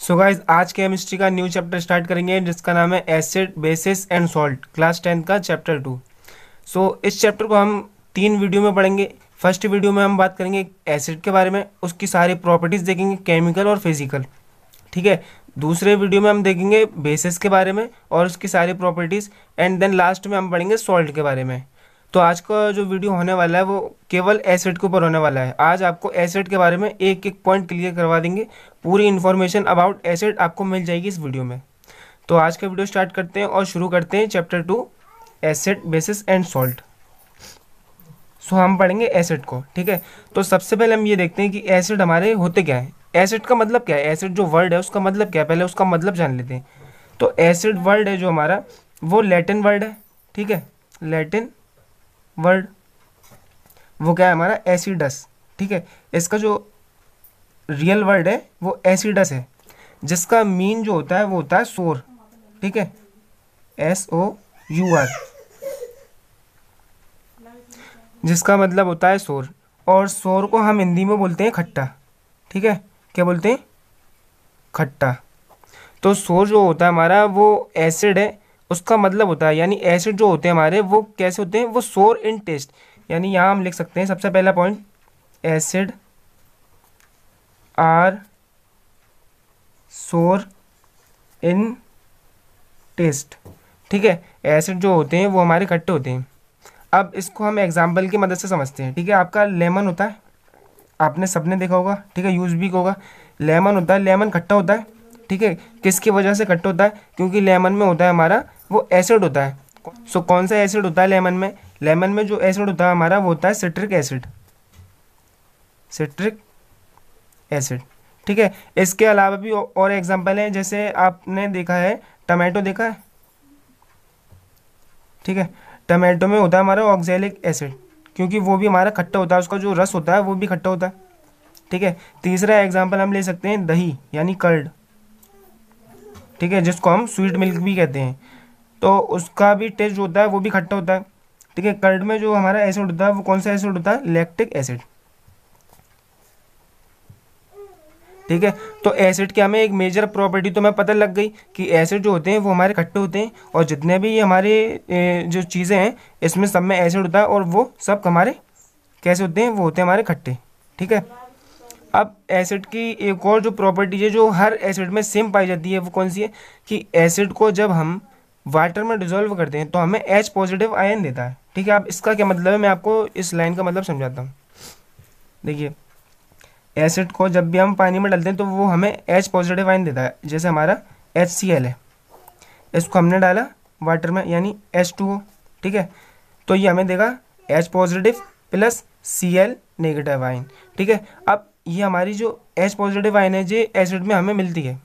So guys, आज chemistry का new chapter start करेंगे जिसका नाम है acid basis and salt, class 10 का चैप्टर 2। इस चैप्टर को हम 3 वीडियो में पढ़ेंगे। फर्स्ट वीडियो में हम बात करेंगे एसिड के बारे में, उसकी सारी प्रॉपर्टीज़ देखेंगे, केमिकल और फिजिकल। ठीक है। दूसरे वीडियो में हम देखेंगे बेसिस के बारे में और उसकी सारी प्रॉपर्टीज़, एंड देन लास्ट में हम पढ़ेंगे सॉल्ट के बारे में। तो आज का जो वीडियो होने वाला है वो केवल एसिड के ऊपर होने वाला है। आज आपको एसिड के बारे में एक एक पॉइंट क्लियर करवा देंगे। पूरी इन्फॉर्मेशन अबाउट एसिड आपको मिल जाएगी इस वीडियो में। तो आज का वीडियो स्टार्ट करते हैं और शुरू करते हैं chapter 2, acid basis and salt. हम पढ़ेंगे एसिड को। ठीक है। तो सबसे पहले हम ये देखते हैं कि एसिड हमारे होते क्या है। एसिड का मतलब क्या है, एसिड जो वर्ड है उसका मतलब क्या है, पहले उसका मतलब जान लेते हैं। तो एसिड वर्ड है जो हमारा, वो लैटिन वर्ड है। ठीक है। लैटिन वर्ड वो क्या है हमारा, एसिडस। ठीक है। इसका जो रियल वर्ड है वो एसिडस है, जिसका मीन जो होता है वो होता है सोर। ठीक है। SOUR, जिसका मतलब होता है सोर। और सोर को हम हिंदी में बोलते हैं खट्टा। ठीक है। क्या बोलते हैं? खट्टा। तो सोर जो होता है हमारा वो एसिड है, उसका मतलब होता है, यानी एसिड जो होते हैं हमारे वो कैसे होते हैं, वो सोर इन टेस्ट। यानी यहाँ हम लिख सकते हैं सबसे पहला पॉइंट, एसिड आर सोर इन टेस्ट। ठीक है। एसिड जो होते हैं वो हमारे खट्टे होते हैं। अब इसको हम एग्जाम्पल की मदद से समझते हैं। ठीक है। आपका लेमन होता है, आपने सबने देखा होगा। ठीक है। यूज़ भी होगा। लेमन होता है, लेमन खट्टा होता है। ठीक है। किसकी वजह से खट्टा होता है? क्योंकि लेमन में होता है हमारा वो एसिड होता है। कौन सा एसिड होता है लेमन में? लेमन में जो एसिड होता है हमारा वो होता है सिट्रिक एसिड। Citric acid. ठीक है। इसके अलावा भी और एग्जांपल है, जैसे आपने देखा है टमाटो, देखा है। ठीक है। टमाटो में होता है हमारा ऑक्जेलिक एसिड, क्योंकि वो भी हमारा खट्टा होता है, उसका जो रस होता है वो भी खट्टा होता है। ठीक है। तीसरा एग्जांपल हम ले सकते हैं दही, यानी कर्ड। ठीक है। जिसको हम स्वीट मिल्क भी कहते हैं, तो उसका भी टेस्ट होता है, वो भी खट्टा होता है। ठीक है। कर्ड में जो हमारा एसिड होता है वो कौन सा एसिड होता है? Lactic acid. ठीक है। तो एसिड की हमें एक मेजर प्रॉपर्टी तो हमें पता लग गई कि एसिड जो होते हैं वो हमारे खट्टे होते हैं, और जितने भी हमारे जो चीज़ें हैं इसमें सब में एसिड होता है, और वो सब हमारे कैसे होते हैं, वो होते हैं हमारे खट्टे। ठीक है। अब एसिड की एक और जो प्रॉपर्टी है जो हर एसिड में सेम पाई जाती है वो कौन सी है, कि एसिड को जब हम वाटर में डिजोल्व करते हैं तो हमें H पॉजिटिव आयन देता है। ठीक है। अब इसका क्या मतलब है, मैं आपको इस लाइन का मतलब समझाता हूँ। देखिए, एसिड को जब भी हम पानी में डालते हैं तो वो हमें H पॉजिटिव आयन देता है। जैसे हमारा HCl है, इसको हमने डाला वाटर में, यानी H2O। ठीक है। तो ये हमें देगा H positive plus Cl negative ion. ठीक है। अब ये हमारी जो H पॉजिटिव आयन है ये एसिड में हमें मिलती है।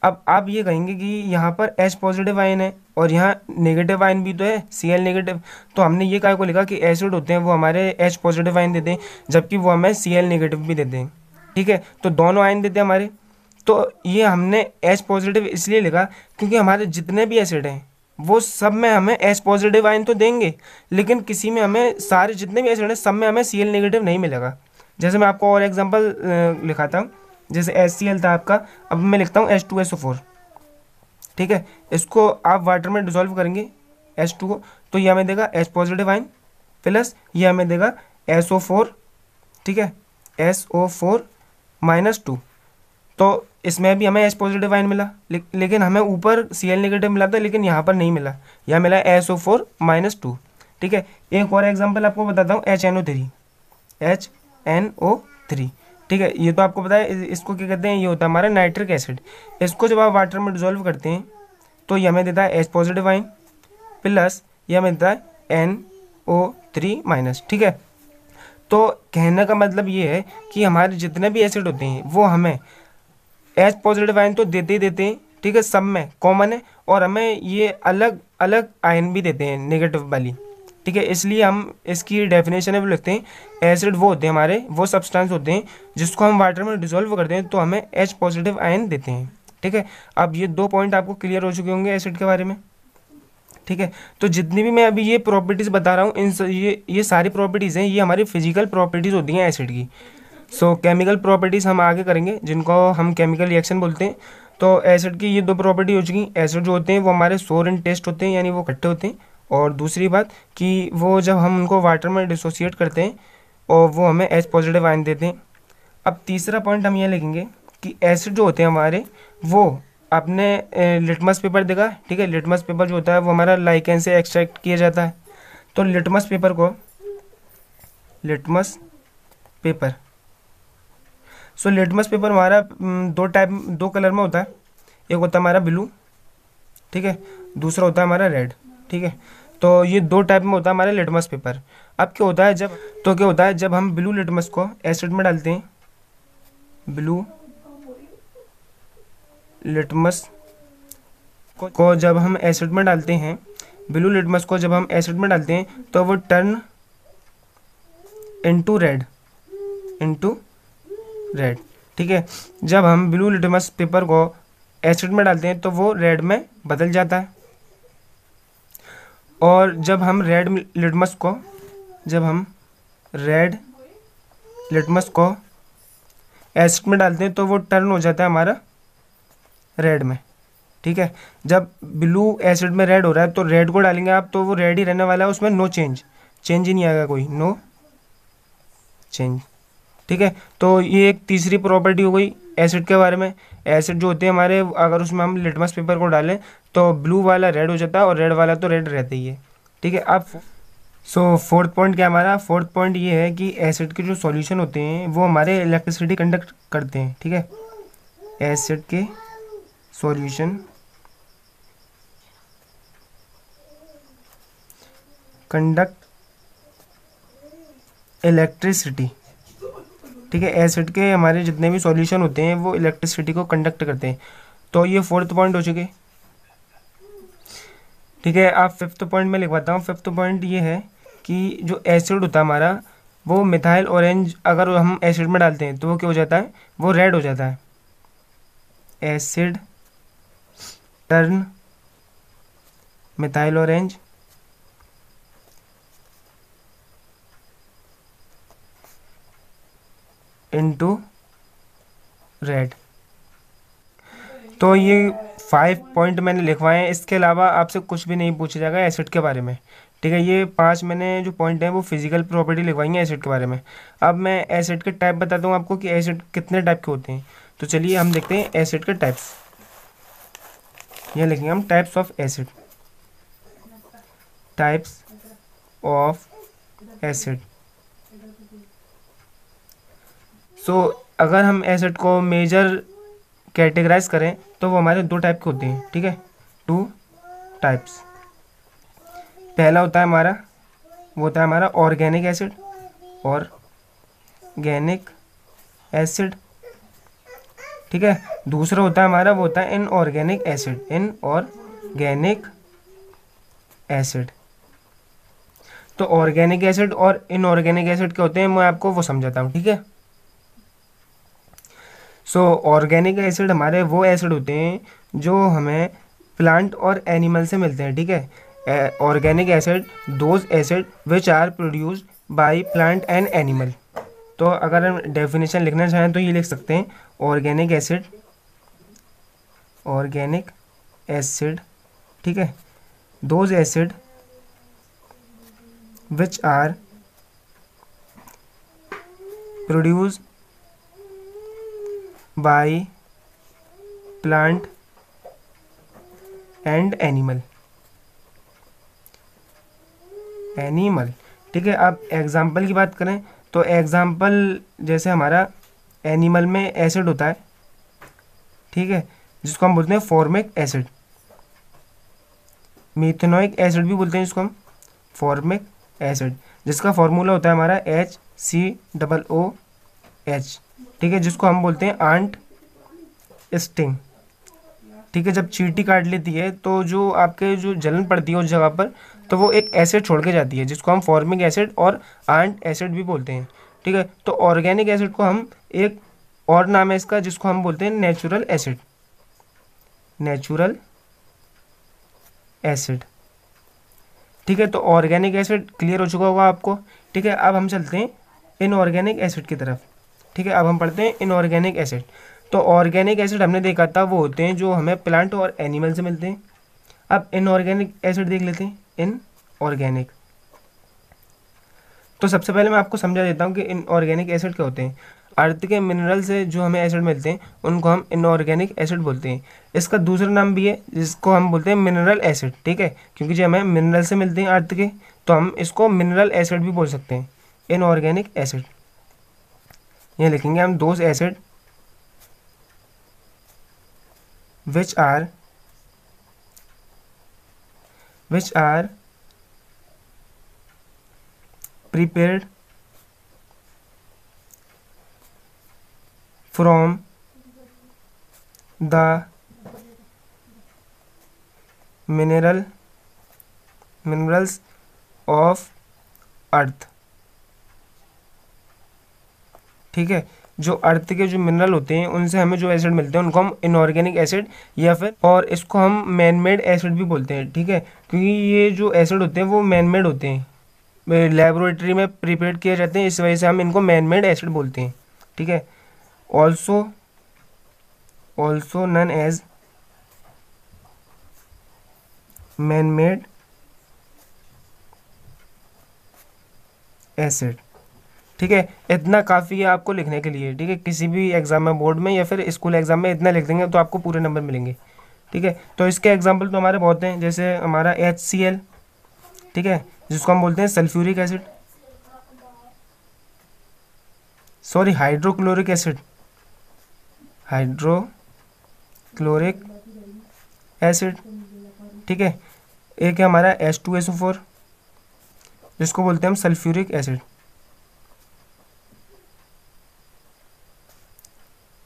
अब आप ये कहेंगे कि यहाँ पर H पॉजिटिव आयन है और यहाँ नेगेटिव आयन भी तो है, Cl नेगेटिव। तो हमने ये काय को लिखा कि एसिड होते हैं वो हमारे H पॉजिटिव आयन देते हैं, जबकि वो हमें Cl नेगेटिव भी देते हैं। ठीक है। तो दोनों आयन देते हैं हमारे। तो ये हमने H पॉजिटिव इसलिए लिखा क्योंकि हमारे जितने भी एसिड हैं वो सब में हमें H पॉजिटिव आयन तो देंगे, लेकिन किसी में हमें, सारे जितने भी एसिड हैं सब में हमें Cl नेगेटिव नहीं मिलेगा। जैसे मैं आपको और एग्जांपल लिखाता हूँ। जैसे HCl था आपका, अब मैं लिखता हूँ H2SO4। ठीक है। इसको आप वाटर में डिसॉल्व करेंगे H2O, तो ये हमें देगा H पॉजिटिव आयन प्लस ये हमें देगा SO4। ठीक है। SO4 -2। तो इसमें भी हमें H पॉजिटिव आयन मिला, लेकिन हमें ऊपर Cl नेगेटिव मिला था, लेकिन यहाँ पर नहीं मिला, यहाँ मिला SO4 -2। ठीक है। एक और एग्जांपल आपको बताता हूँ, HNO3। HNO3। ठीक है। ये तो आपको पता है, इसको क्या कहते हैं, ये होता है हमारा नाइट्रिक एसिड। इसको जब आप वाटर में डिसॉल्व करते हैं तो ये हमें देता है H पॉजिटिव आयन प्लस ये हमें देता है NO3-। ठीक है। तो कहने का मतलब ये है कि हमारे जितने भी एसिड होते हैं वो हमें H पॉजिटिव आयन तो देते ही देते हैं। ठीक है। सब में कॉमन है, और हमें ये अलग अलग आयन भी देते हैं नेगेटिव वाली। ठीक है। इसलिए हम इसकी डेफिनेशन है वो लिखते हैं, एसिड वो होते हैं हमारे, वो सब्सटेंस होते हैं जिसको हम वाटर में डिसॉल्व करते हैं तो हमें H पॉजिटिव आयन देते हैं। ठीक है। अब ये 2 पॉइंट आपको क्लियर हो चुके होंगे एसिड के बारे में। ठीक है। तो जितनी भी मैं अभी ये प्रॉपर्टीज़ बता रहा हूँ, ये सारी प्रॉपर्टीज़ हैं, ये हमारी फिजिकल प्रॉपर्टीज़ होती हैं एसिड की। केमिकल प्रॉपर्टीज़ हम आगे करेंगे, जिनको हम केमिकल रिएक्शन बोलते हैं। तो एसिड की ये दो प्रॉपर्टी हो चुकी। एसिड जो होते हैं वो हमारे सोर इन टेस्ट होते हैं, यानी वो खट्टे होते हैं। और दूसरी बात कि वो जब हम उनको वाटर में डिसोसिएट करते हैं और वो हमें H पॉजिटिव आयन देते हैं। अब तीसरा पॉइंट हम ये लिखेंगे कि एसिड जो होते हैं हमारे, वो आपने लिटमस पेपर देखा, ठीक है। लिटमस पेपर जो होता है वो हमारा लाइकेन से एक्सट्रैक्ट किया जाता है। तो लिटमस पेपर को, लिटमस पेपर, सो लिटमस पेपर हमारा दो कलर में होता है। एक होता है हमारा ब्लू, ठीक है, दूसरा होता है हमारा रेड, ठीक है। तो ये दो टाइप में होता है हमारा लिटमस पेपर। अब क्या होता है क्या होता है जब हम ब्लू लिटमस को एसिड में डालते हैं, ब्लू लिटमस को जब हम एसिड में डालते हैं, ब्लू लिटमस को जब हम एसिड में डालते हैं तो वो टर्न इनटू रेड, ठीक है। जब हम ब्लू लिटमस पेपर को एसिड में डालते हैं तो वो रेड में बदल जाता है। और जब हम रेड लिटमस को एसिड में डालते हैं तो वो टर्न हो जाता है हमारा रेड में, ठीक है। जब ब्लू एसिड में रेड हो रहा है तो रेड को डालेंगे आप तो वो रेड ही रहने वाला है, उसमें नो चेंज ही नहीं आएगा, कोई नो चेंज, ठीक है। तो ये एक तीसरी प्रॉपर्टी हो गई एसिड के बारे में। एसिड जो होते हैं हमारे, अगर उसमें हम लिटमस पेपर को डालें तो ब्लू वाला रेड हो जाता है और रेड वाला तो रेड रहता ही है, ठीक है। अब फोर्थ पॉइंट क्या हमारा, फोर्थ पॉइंट ये है कि एसिड के जो सॉल्यूशन होते हैं वो हमारे इलेक्ट्रिसिटी कंडक्ट करते हैं, ठीक है। एसिड के सॉल्यूशन कंडक्ट इलेक्ट्रिसिटी, ठीक है। एसिड के हमारे जितने भी सॉल्यूशन होते हैं वो इलेक्ट्रिसिटी को कंडक्ट करते हैं। तो ये फोर्थ पॉइंट हो चुके, ठीक है। आप फिफ्थ पॉइंट में लिखवाता हूँ। फिफ्थ पॉइंट ये है कि जो एसिड होता है हमारा वो मिथाइल ऑरेंज, अगर हम एसिड में डालते हैं तो वो क्या हो जाता है, वो रेड हो जाता है। Asset turn methyl orange into red. तो ये 5 पॉइंट मैंने लिखवाए हैं। इसके अलावा आपसे कुछ भी नहीं पूछा जाएगा एसिड के बारे में, ठीक है। ये 5 मैंने जो पॉइंट हैं वो फिजिकल प्रॉपर्टी लिखवाई है एसिड के बारे में। अब मैं एसिड के टाइप बताता हूँ आपको कि एसिड कितने टाइप के होते हैं। तो चलिए हम देखते हैं एसिड के टाइप्स। ये लिखेंगे हम types of acid, types of acid. So अगर हम एसिड को मेजर कैटेगराइज करें तो वो हमारे दो टाइप के होते हैं, ठीक है, 2 टाइप्स। पहला होता है हमारा, वो होता है हमारा ऑर्गेनिक एसिड, ऑर्गेनिक एसिड, ठीक है। दूसरा होता है हमारा, वो होता है इनऑर्गेनिक एसिड, इनऑर्गेनिक एसिड। तो ऑर्गेनिक एसिड और इनऑर्गेनिक एसिड क्या होते हैं मैं आपको वो समझाता हूँ, ठीक है। सो ऑर्गेनिक एसिड हमारे वो एसिड होते हैं जो हमें प्लांट और एनिमल से मिलते हैं, ठीक है। Organic acid those acid which are produced by plant and animal. तो अगर हम डेफिनेशन लिखना चाहें तो ये लिख सकते हैं ऑर्गेनिक एसिड, ठीक है, those acid which are produced by plant and animal, ठीक है। अब एग्जाम्पल की बात करें तो एग्जाम्पल जैसे हमारा एनिमल में एसिड होता है, ठीक है, जिसको हम बोलते हैं फॉर्मिक एसिड, मिथेनोइक एसिड भी बोलते हैं जिसको हम, फॉर्मिक एसिड, जिसका फॉर्मूला होता है हमारा HCOOH, ठीक है, जिसको हम बोलते हैं आंट स्टिंग, ठीक है। जब चींटी काट लेती है तो जो आपके जो जलन पड़ती है उस जगह पर तो वो एक एसिड छोड़ के जाती है जिसको हम फॉर्मिक एसिड और आंट एसिड भी बोलते हैं, ठीक है। तो ऑर्गेनिक एसिड को हम, एक और नाम है इसका जिसको हम बोलते हैं नेचुरल एसिड, ठीक है। तो ऑर्गेनिक एसिड क्लियर हो चुका होगा आपको, ठीक है। अब हम चलते हैं इनऑर्गेनिक एसिड की तरफ, ठीक है। अब हम पढ़ते हैं इनऑर्गेनिक एसिड। तो ऑर्गेनिक एसिड हमने देखा था वो होते हैं जो हमें प्लांट और एनिमल से मिलते हैं। अब इनऑर्गेनिक एसिड देख लेते हैं, इनऑर्गेनिक। तो सबसे पहले मैं आपको समझा देता हूँ कि इनऑर्गेनिक एसिड क्या होते हैं। अर्थ के मिनरल से जो हमें एसिड मिलते हैं उनको हम इनऑर्गेनिक एसिड बोलते हैं। इसका दूसरा नाम भी है जिसको हम बोलते हैं मिनरल एसिड, ठीक है, क्योंकि जो हमें मिनरल से मिलते हैं अर्थ के, तो हम इसको मिनरल एसिड भी बोल सकते हैं, इनऑर्गेनिक एसिड। ये लिखेंगे हम those acid which are prepared from the minerals of earth, ठीक है। जो अर्थ के जो मिनरल होते हैं उनसे हमें जो एसिड मिलते हैं उनको हम इनऑर्गेनिक एसिड या फिर और इसको हम मैन मेड एसिड भी बोलते हैं, ठीक है, क्योंकि ये जो एसिड होते हैं वो मैन मेड होते हैं, लेबोरेटरी में प्रिपेयर किए जाते हैं, इस वजह से हम इनको मैन मेड एसिड बोलते हैं, ठीक है। Also known as man made acid, ठीक है। इतना काफ़ी है आपको लिखने के लिए, ठीक है, किसी भी एग्जाम में, बोर्ड में या फिर स्कूल एग्जाम में इतना लिख देंगे तो आपको पूरे नंबर मिलेंगे, ठीक है। तो इसके एग्जाम्पल तो हमारे बहुत हैं, जैसे हमारा HCl, ठीक है, जिसको हम बोलते हैं sulphuric acid, sorry hydrochloric acid, hydrochloric acid, ठीक है। एक है हमारा H2SO4 जिसको बोलते हैं हम सल्फ्यूरिक एसिड,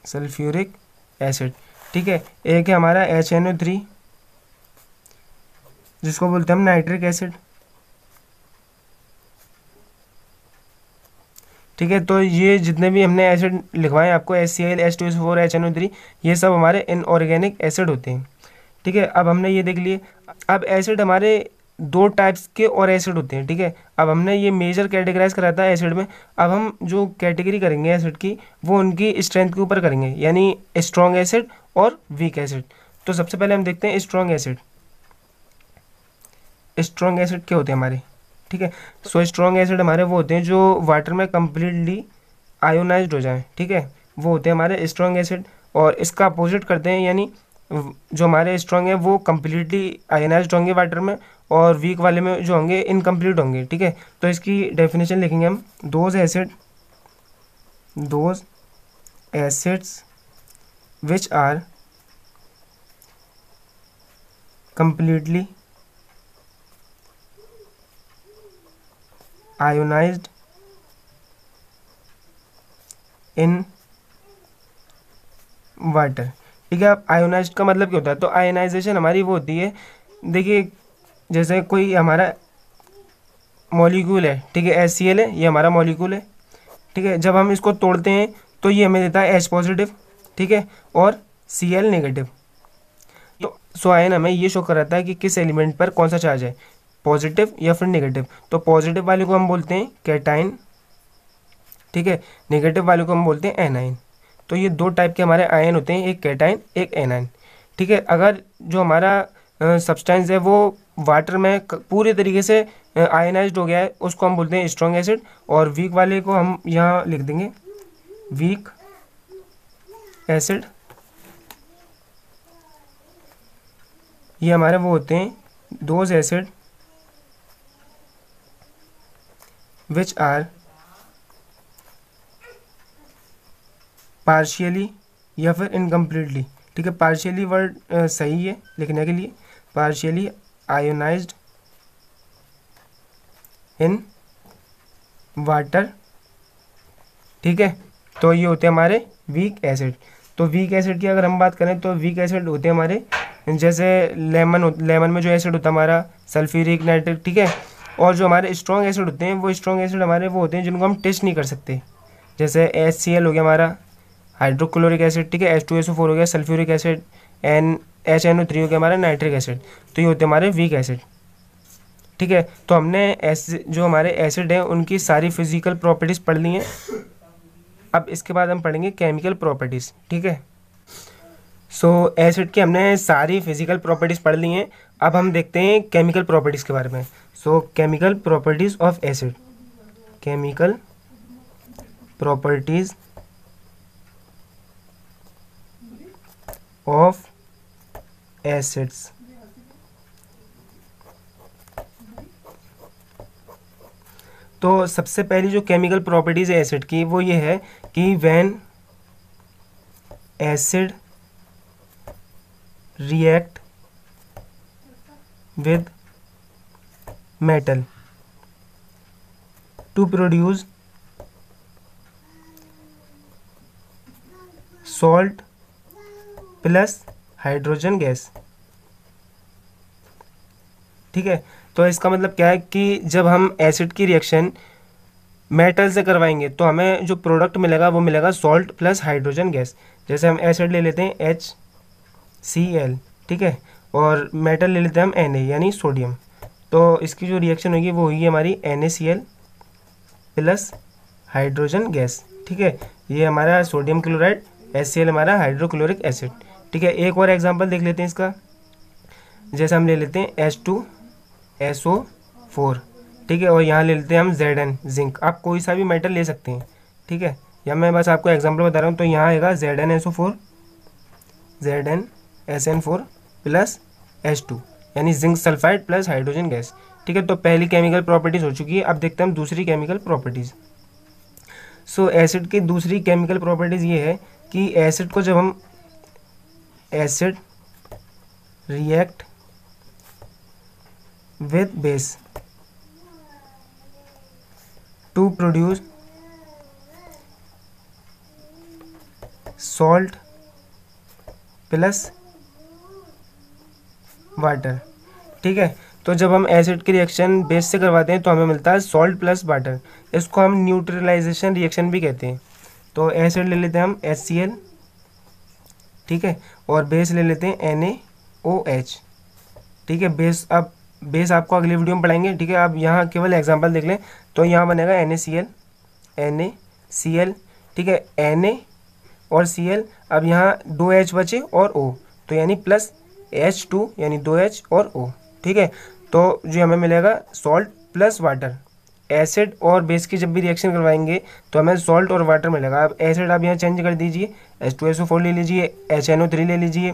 सल्फ्यूरिक एसिड, ठीक है। एक है हमारा HNO3 जिसको बोलते हैं हम नाइट्रिक एसिड, ठीक है। तो ये जितने भी हमने एसिड लिखवाए आपको HCl, H2SO4, HNO3, ये सब हमारे इनऑर्गेनिक एसिड होते हैं, ठीक है। अब हमने ये देख लिए। अब एसिड हमारे दो टाइप्स के और एसिड होते हैं, ठीक है। अब हमने ये मेजर कैटेगराइज करा था एसिड में। अब हम जो कैटेगरी करेंगे एसिड की वो उनकी स्ट्रेंथ के ऊपर करेंगे, यानी स्ट्रॉन्ग एसिड और वीक एसिड। तो सबसे पहले हम देखते हैं स्ट्रॉन्ग एसिड। स्ट्रॉन्ग एसिड क्या होते हैं हमारे, ठीक है। सो स्ट्रॉन्ग एसिड हमारे वो होते हैं जो वाटर में कम्प्लीटली आयोनाइज्ड हो जाए, ठीक है, वो होते हैं हमारे स्ट्रॉन्ग एसिड। और इसका अपोजिट करते हैं, यानी जो हमारे स्ट्रॉन्ग है वो कम्प्लीटली आयोनाइज्ड होंगे वाटर में, और वीक वाले में जो होंगे इनकम्प्लीट होंगे, ठीक है। तो इसकी डेफिनेशन लिखेंगे हम, those acids which are completely ionized in water, ठीक है। अब आयोनाइज्ड का मतलब क्या होता है, तो आयोनाइजेशन हमारी वो होती है, देखिए जैसे कोई हमारा मॉलिक्यूल है, ठीक है, HCl है, ये हमारा मॉलिक्यूल है, ठीक है। जब हम इसको तोड़ते हैं तो ये हमें देता है H पॉजिटिव, ठीक है, और Cl नेगेटिव। तो सो आयन हमें ये शो कराता है कि किस एलिमेंट पर कौन सा चार्ज है, पॉजिटिव या फिर नेगेटिव। तो पॉजिटिव वाले को हम बोलते हैं कैटाइन, ठीक है, नेगेटिव वाले को हम बोलते हैं एनाइन। तो ये दो टाइप के हमारे आयन होते हैं, एक कैटाइन एक एनाइन, ठीक है। अगर जो हमारा सब्सटेंस है वो वाटर में पूरे तरीके से आयनाइज्ड हो गया है, उसको हम बोलते हैं स्ट्रॉन्ग एसिड। और वीक वाले को हम यहाँ लिख देंगे वीक एसिड। ये हमारे वो होते हैं those acid which are partially या फिर इनकम्प्लीटली, ठीक है, पार्शियली वर्ड सही है लिखने के लिए, पार्शियली आयोनाइज्ड इन वाटर, ठीक है। तो ये होते हैं हमारे वीक एसिड। तो वीक एसिड की अगर हम बात करें तो वीक एसिड होते हैं हमारे, जैसे लेमन में जो एसिड होता है हमारा सल्फ्यूरिक, नाइट्रिक, ठीक है। और जो हमारे स्ट्रॉन्ग एसिड होते हैं वो स्ट्रॉन्ग एसिड हमारे वो होते हैं जिनको हम टेस्ट नहीं कर सकते, जैसे HCl हो गया हमारा हाइड्रोक्लोरिक एसिड, ठीक है, H2SO4 हो गया सल्फ्यूरिक एसिड, HNO3 हो गया हमारा नाइट्रिक एसिड। तो ये होते हैं हमारे वीक एसिड, ठीक है। तो हमने जो हमारे एसिड हैं उनकी सारी फिजिकल प्रॉपर्टीज़ पढ़ ली हैं। अब इसके बाद हम पढ़ेंगे केमिकल प्रॉपर्टीज़, ठीक है। सो एसिड की हमने सारी फिजिकल प्रॉपर्टीज़ पढ़ ली हैं। अब हम देखते हैं केमिकल प्रॉपर्टीज़ के बारे में। सो chemical properties of acid, chemical properties of acids. तो सबसे पहली जो केमिकल प्रॉपर्टीज़ है एसिड की वो ये है कि when acid react with metal to produce salt plus hydrogen gas. ठीक है, तो इसका मतलब क्या है कि जब हम एसिड की रिएक्शन मेटल से करवाएंगे तो हमें जो प्रोडक्ट मिलेगा वो मिलेगा सॉल्ट प्लस हाइड्रोजन गैस। जैसे हम एसिड ले लेते हैं HCl, ठीक है, और मेटल ले लेते हैं हम Na यानी सोडियम। तो इसकी जो रिएक्शन होगी वो होगी हमारी NaCl प्लस हाइड्रोजन गैस। ठीक है, ये हमारा सोडियम क्लोराइड, HCl हमारा हाइड्रोक्लोरिक एसिड। ठीक है, एक और एग्जांपल देख लेते हैं इसका। जैसे हम ले लेते हैं H2SO4, ठीक है, और यहाँ ले लेते हैं हम Zn जिंक। आप कोई सा भी मेटल ले सकते हैं, ठीक है, या मैं बस आपको एग्जांपल बता रहा हूँ। तो यहाँ आएगा ZnSO4 ZnSN4 प्लस H2 यानी zinc sulphide plus hydrogen gas. ठीक है, तो पहली केमिकल प्रॉपर्टीज़ हो चुकी है। अब देखते हैं हम दूसरी केमिकल प्रॉपर्टीज़। सो एसिड की दूसरी केमिकल प्रॉपर्टीज़ ये है कि एसिड को जब हम acid react with base to produce salt plus water. ठीक है, तो जब हम एसिड की रिएक्शन बेस से करवाते हैं तो हमें मिलता है सॉल्ट प्लस वाटर। इसको हम न्यूट्रलाइजेशन रिएक्शन भी कहते हैं। तो एसिड ले लेते हैं हम HCl, ठीक है, और बेस ले लेते हैं NaOH। ठीक है, बेस अब बेस आपको अगली वीडियो में पढ़ाएंगे। ठीक है, आप यहाँ केवल एग्जांपल देख लें। तो यहाँ बनेगा NaCl, ठीक है, Na और Cl। अब यहाँ 2H बचे और O, तो यानी प्लस H2 यानी 2H और O। ठीक है, तो जो हमें मिलेगा सॉल्ट प्लस वाटर। एसिड और बेस की जब भी रिएक्शन करवाएंगे तो हमें सॉल्ट और वाटर मिलेगा। अब एसिड आप यहाँ चेंज कर दीजिए, H2SO4 ले लीजिए, HNO3 ले लीजिए,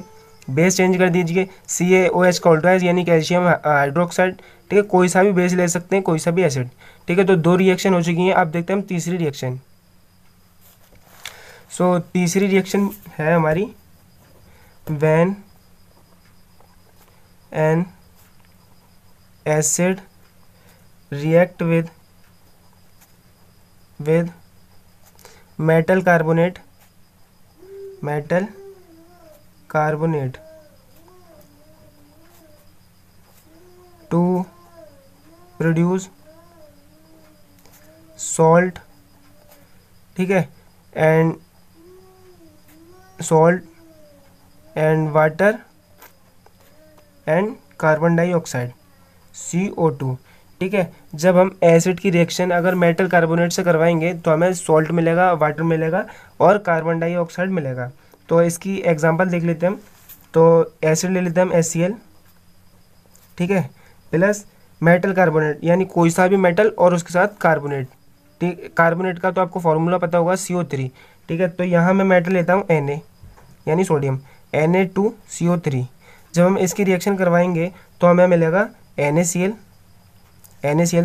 बेस चेंज कर दीजिए CaOH का उल्टा है यानी कैल्शियम हाइड्रोक्साइड। ठीक है, कोई सा भी बेस ले सकते हैं, कोई सा भी एसिड। ठीक है, तो दो रिएक्शन हो चुकी हैं। अब देखते हैं हम तीसरी रिएक्शन। सो तीसरी रिएक्शन है हमारी when an acid react with metal carbonate to produce salt. ठीक है, and salt and water and carbon dioxide CO2। ठीक है, जब हम एसिड की रिएक्शन अगर मेटल कार्बोनेट से करवाएंगे तो हमें सॉल्ट मिलेगा, वाटर मिलेगा और कार्बन डाइऑक्साइड मिलेगा। तो इसकी एग्जांपल देख लेते हैं हम। तो एसिड ले लेते हैं हम HCl, ठीक है, प्लस मेटल कार्बोनेट यानी कोई सा भी मेटल और उसके साथ कार्बोनेट। ठीक, कार्बोनेट का तो आपको फॉर्मूला पता होगा CO3। ठीक है, तो यहाँ मैं मेटल लेता हूँ Na यानी सोडियम, Na2CO3। जब हम इसकी रिएक्शन करवाएंगे तो हमें मिलेगा NaCl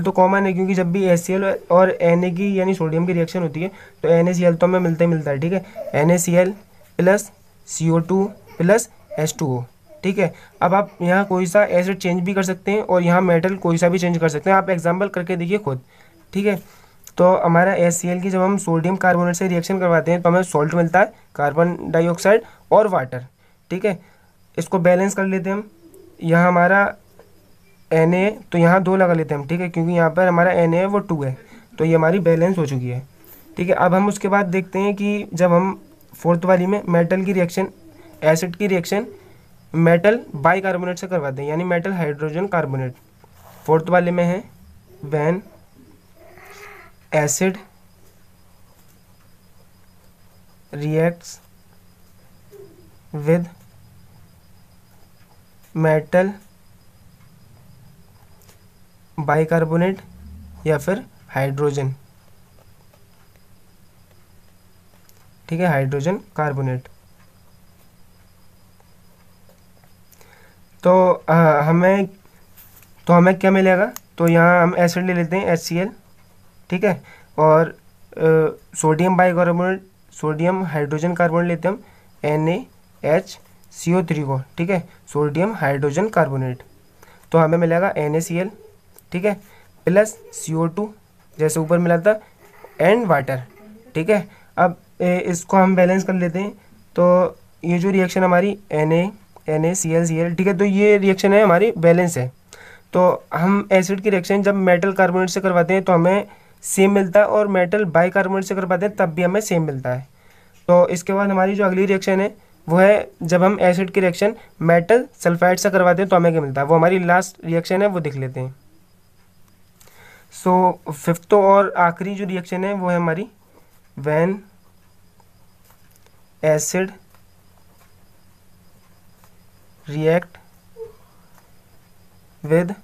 तो कॉमन है क्योंकि जब भी HCl और Na की यानी सोडियम की रिएक्शन होती है तो NaCl तो हमें मिलता ही मिलता है। ठीक है, NaCl plus CO2 plus H2O। ठीक है, अब आप यहाँ कोई सा एसिड चेंज भी कर सकते हैं और यहाँ मेटल कोई सा भी चेंज कर सकते हैं। आप एग्जांपल करके देखिए खुद। ठीक है, तो हमारा HCl की जब हम सोडियम कार्बोनेट से रिएक्शन करवाते हैं तो हमें सॉल्ट मिलता है, कार्बन डाइऑक्साइड और वाटर। ठीक है, इसको बैलेंस कर लेते हैं हम। यहाँ हमारा Na तो यहाँ 2 लगा लेते हैं हम। ठीक है, क्योंकि यहाँ पर हमारा Na है वो 2 है, तो ये हमारी बैलेंस हो चुकी है। ठीक है, अब हम उसके बाद देखते हैं कि जब हम फोर्थ वाली में मेटल की रिएक्शन, एसिड की रिएक्शन मेटल बाइकार्बोनेट से करवाते हैं यानी मेटल हाइड्रोजन कार्बोनेट। फोर्थ वाले में है when acid reacts with metal bicarbonate या फिर हाइड्रोजन, ठीक है, हाइड्रोजन कार्बोनेट। तो हमें क्या मिलेगा, तो यहाँ हम एसिड ले लेते हैं HCl, ठीक है, और sodium bicarbonate, sodium hydrogen carbonate लेते हैं हम NaHCO3 को, ठीक है, सोडियम हाइड्रोजन कार्बोनेट। तो हमें मिलेगा NaCl, ठीक है, प्लस CO2 जैसे ऊपर मिला था, एंड वाटर, ठीक है। अब इसको हम बैलेंस कर लेते हैं। तो ये जो रिएक्शन हमारी NaCl, ठीक है, तो ये रिएक्शन है हमारी बैलेंस है। तो हम एसिड की रिएक्शन जब मेटल कार्बोनेट से करवाते हैं तो हमें सेम मिलता है, और मेटल बाइकार्बोनेट से करवाते हैं तब भी हमें सेम मिलता है। तो इसके बाद हमारी जो अगली रिएक्शन है वो है जब हम एसिड की रिएक्शन मेटल सल्फाइड से करवाते हैं तो हमें क्या मिलता है, वो हमारी लास्ट रिएक्शन है, वो देख लेते हैं। सो फिफ्थ और आखिरी जो रिएक्शन है वो है हमारी when acid react with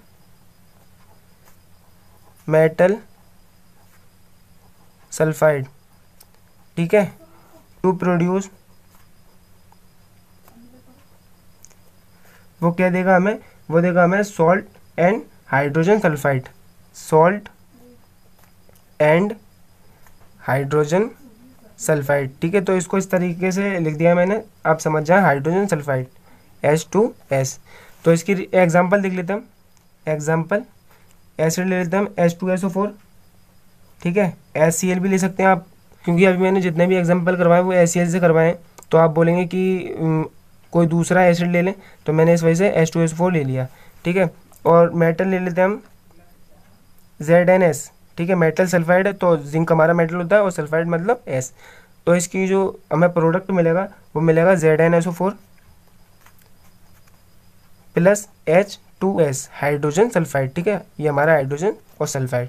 metal sulphide, ठीक है, टू प्रोड्यूस, वो क्या देगा हमें, वो देगा हमें salt and hydrogen sulphide, salt and hydrogen sulphide, ठीक है। तो इसको इस तरीके से लिख दिया मैंने, आप समझ जाए, हाइड्रोजन सल्फाइड H2S। तो इसकी एग्जांपल देख लेते हैं हम। एग्जांपल एसिड ले लेते हैं हम H2SO4, ठीक है, HCl भी ले सकते हैं आप, क्योंकि अभी मैंने जितने भी एग्जांपल करवाए वो HCl से करवाए हैं। तो आप बोलेंगे कि कोई दूसरा एसिड ले लें, तो मैंने इस वजह से H2SO4 ले लिया, ठीक है। और मेटल ले लेते हैं हम ZnS, ठीक है, मेटल सल्फाइड है, तो जिंक हमारा मेटल होता है और सल्फाइड मतलब S। तो इसकी जो हमें प्रोडक्ट मिलेगा वो मिलेगा ZnSO4 plus H2S, hydrogen sulphide, ठीक है, ये हमारा हाइड्रोजन और सल्फाइड।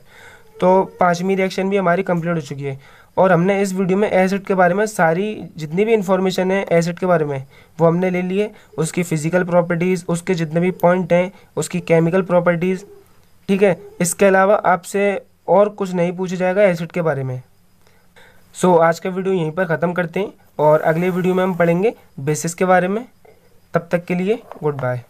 तो पांचवी रिएक्शन भी हमारी कंप्लीट हो चुकी है। और हमने इस वीडियो में एसिड के बारे में सारी जितनी भी इंफॉर्मेशन है एसिड के बारे में वो हमने ले लिए, उसकी फिजिकल प्रॉपर्टीज़, उसके जितने भी पॉइंट हैं, उसकी केमिकल प्रॉपर्टीज़, ठीक है। इसके अलावा आपसे और कुछ नहीं पूछा जाएगा एसिड के बारे में। सो आज का वीडियो यहीं पर ख़त्म करते हैं और अगले वीडियो में हम पढ़ेंगे बेसिस के बारे में। तब तक के लिए गुड बाय।